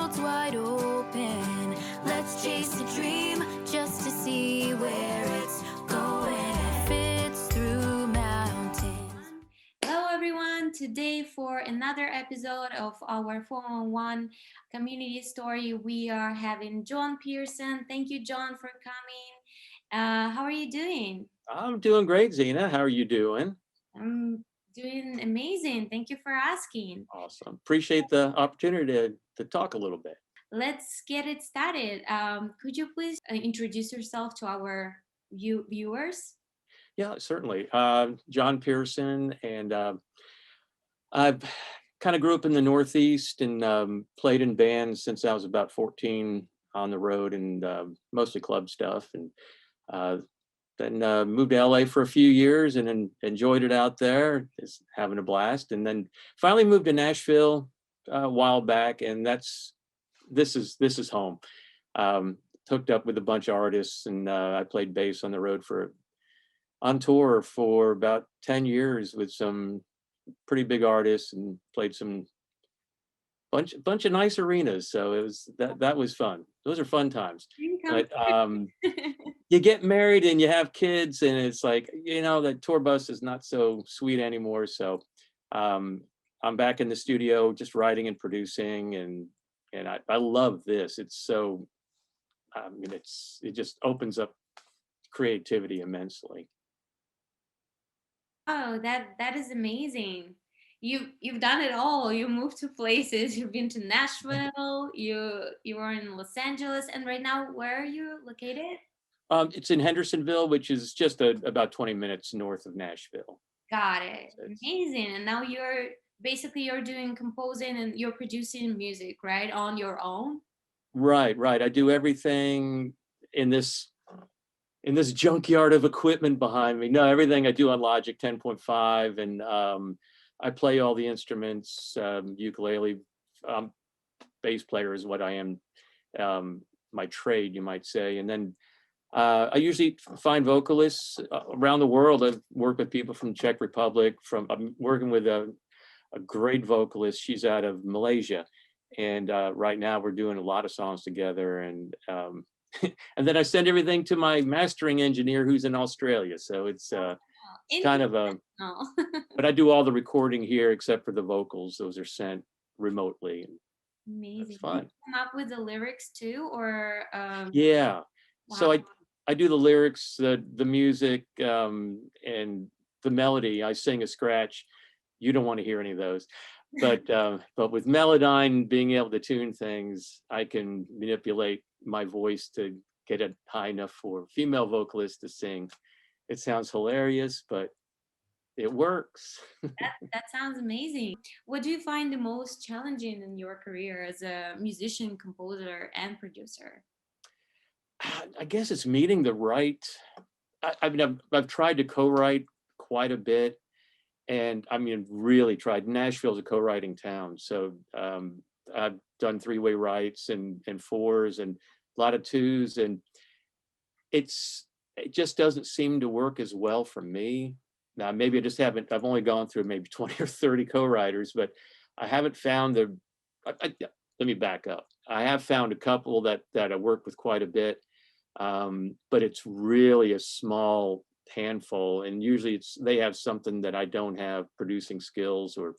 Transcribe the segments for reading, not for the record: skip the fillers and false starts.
world's wide open. Let's chase a dream just to see where it's going. It fits through mountains. Hello, everyone. Today, for another episode of our 411 community story, we are having John Pearson. Thank you, John, for coming. How are you doing? I'm doing great, Zena. How are you doing? I'm doing amazing. Thank you for asking. Awesome. Appreciate the opportunity to talk a little bit. Let's get it started. Could you please introduce yourself to our viewers? Yeah, certainly. John Pearson, and I've kind of grew up in the Northeast and played in bands since I was about 14 on the road and mostly club stuff. And then moved to LA for a few years and enjoyed it out there, just having a blast. And then finally moved to Nashville a while back, and this is home. Hooked up with a bunch of artists, and I played bass on the road on tour for about 10 years with some pretty big artists and played some bunch of nice arenas. So it was that was fun. Those are fun times. But you get married and you have kids, and it's like, that tour bus is not so sweet anymore. So I'm back in the studio just writing and producing, and I love this. It's so it just opens up creativity immensely. Oh, that is amazing. You've done it all. You moved to places. You've been to Nashville. You are in Los Angeles, and right now, where are you located? It's in Hendersonville, which is just about 20 minutes north of Nashville. Got it. Amazing. And now you're doing composing and you're producing music, right? On your own? Right. I do everything in this junkyard of equipment behind me. No, everything I do on Logic 10.5, and I play all the instruments, ukulele, bass player is what I am, my trade, you might say. And then I usually find vocalists around the world. I've worked with people from Czech Republic. I'm working with a great vocalist. She's out of Malaysia, and right now we're doing a lot of songs together. And and then I send everything to my mastering engineer, who's in Australia. So it's kind of a. But I do all the recording here except for the vocals. Those are sent remotely. Amazing. That's fun. Do you come up with the lyrics too, or? Yeah. Wow. So I do the lyrics, the music, and the melody. I sing a scratch. You don't want to hear any of those. But with Melodyne, being able to tune things, I can manipulate my voice to get it high enough for female vocalists to sing. It sounds hilarious, but it works. That sounds amazing. What do you find the most challenging in your career as a musician, composer, and producer? I guess it's meeting the right. I mean, I've tried to co-write quite a bit, and I mean, really tried. Nashville's a co-writing town, so I've done three-way writes and fours and a lot of twos, and it just doesn't seem to work as well for me. Now, maybe I've only gone through maybe 20 or 30 co-writers, but I haven't found let me back up. I have found a couple that I work with quite a bit, but it's really a small handful, and usually they have something that I don't have, producing skills or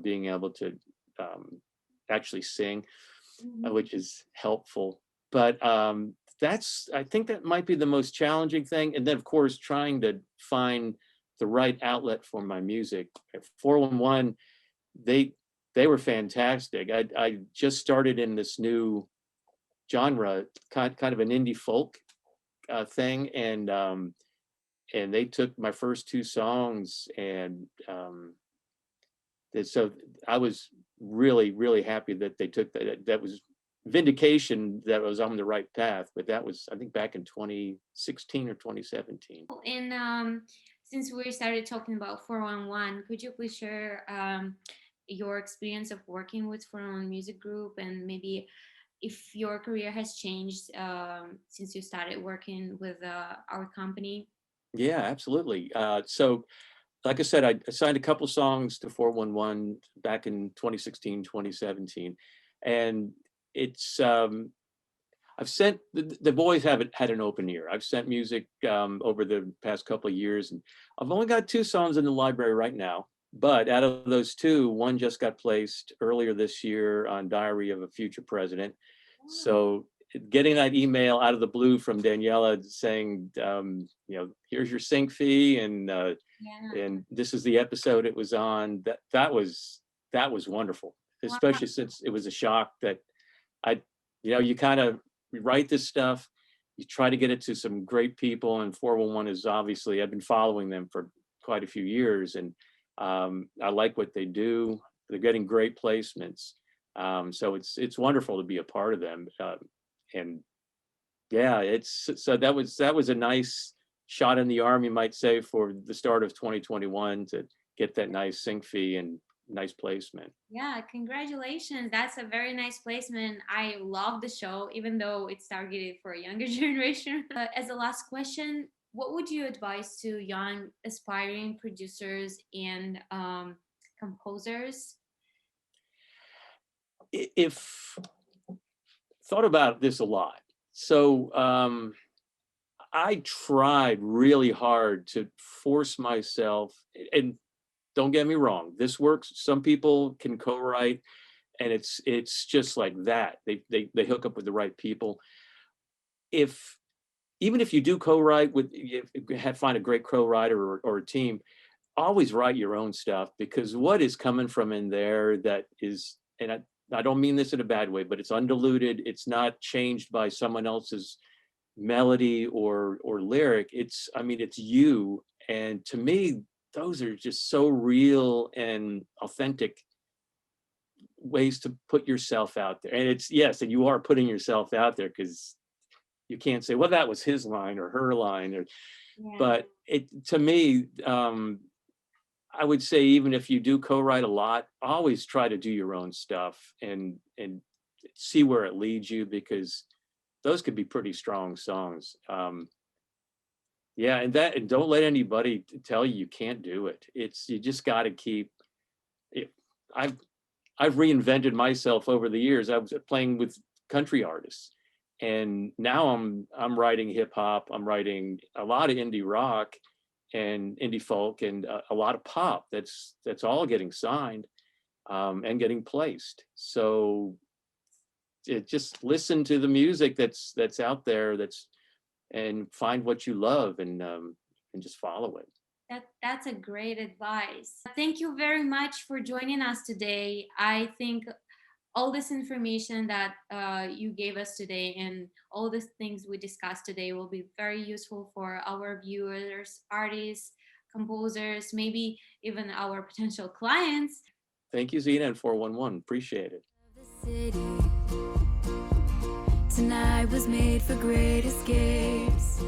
being able to actually sing, which is helpful. But I think that might be the most challenging thing. And then, of course, trying to find the right outlet for my music. At 411, they were fantastic. I just started in this new genre, kind of an indie folk thing, and they took my first two songs, and so I was really, really happy that they took that. That was vindication that I was on the right path. But that was, I think, back in 2016 or 2017. And since we started talking about 411, could you please share your experience of working with 411 Music Group, and maybe if your career has changed since you started working with our company? Yeah, absolutely. So like I said, I signed a couple songs to 411 back in 2016, 2017. And it's I've sent the boys haven't had an open ear. I've sent music over the past couple of years, and I've only got 2 songs in the library right now. But out of those 2, one just got placed earlier this year on Diary of a Future President. So getting that email out of the blue from Daniela saying, here's your sync fee, and this is the episode it was on. That was wonderful, especially since it was a shock that you kind of write this stuff, you try to get it to some great people, and 411 is obviously, I've been following them for quite a few years, and I like what they do. They're getting great placements. So it's wonderful to be a part of them. And yeah, that was a nice shot in the arm, you might say, for the start of 2021 to get that nice sync fee and nice placement. Yeah, congratulations. That's a very nice placement. I love the show, even though it's targeted for a younger generation. As a last question, what would you advise to young aspiring producers and composers? If thought about this a lot. So I tried really hard to force myself, and don't get me wrong, this works. Some people can co-write, and it's just like that. They hook up with the right people. Even if you do co-write find a great co-writer or a team, always write your own stuff, because what is coming from in there that is, and I don't mean this in a bad way, but it's undiluted. It's not changed by someone else's melody or lyric. It's you. And to me, those are just so real and authentic ways to put yourself out there. And and you are putting yourself out there, because you can't say, well, that was his line or her line, but to me, I would say, even if you do co-write a lot, always try to do your own stuff and see where it leads you, because those could be pretty strong songs. And don't let anybody tell you can't do it. You just got to keep it. I've reinvented myself over the years. I was playing with country artists, and now I'm writing hip hop. I'm writing a lot of indie rock and indie folk, and a lot of pop. That's all getting signed and getting placed. So just listen to the music that's out there, and find what you love, and just follow it. That's a great advice. Thank you very much for joining us today. I think all this information that you gave us today, and all the things we discussed today, will be very useful for our viewers, artists, composers, maybe even our potential clients. Thank you, Zena and 411. Appreciate it. The city tonight was made for great escapes.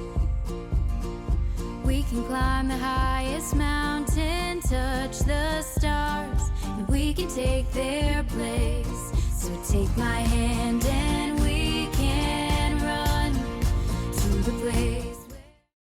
We can climb the highest mountain, touch the stars, and we can take their place. So take my hand and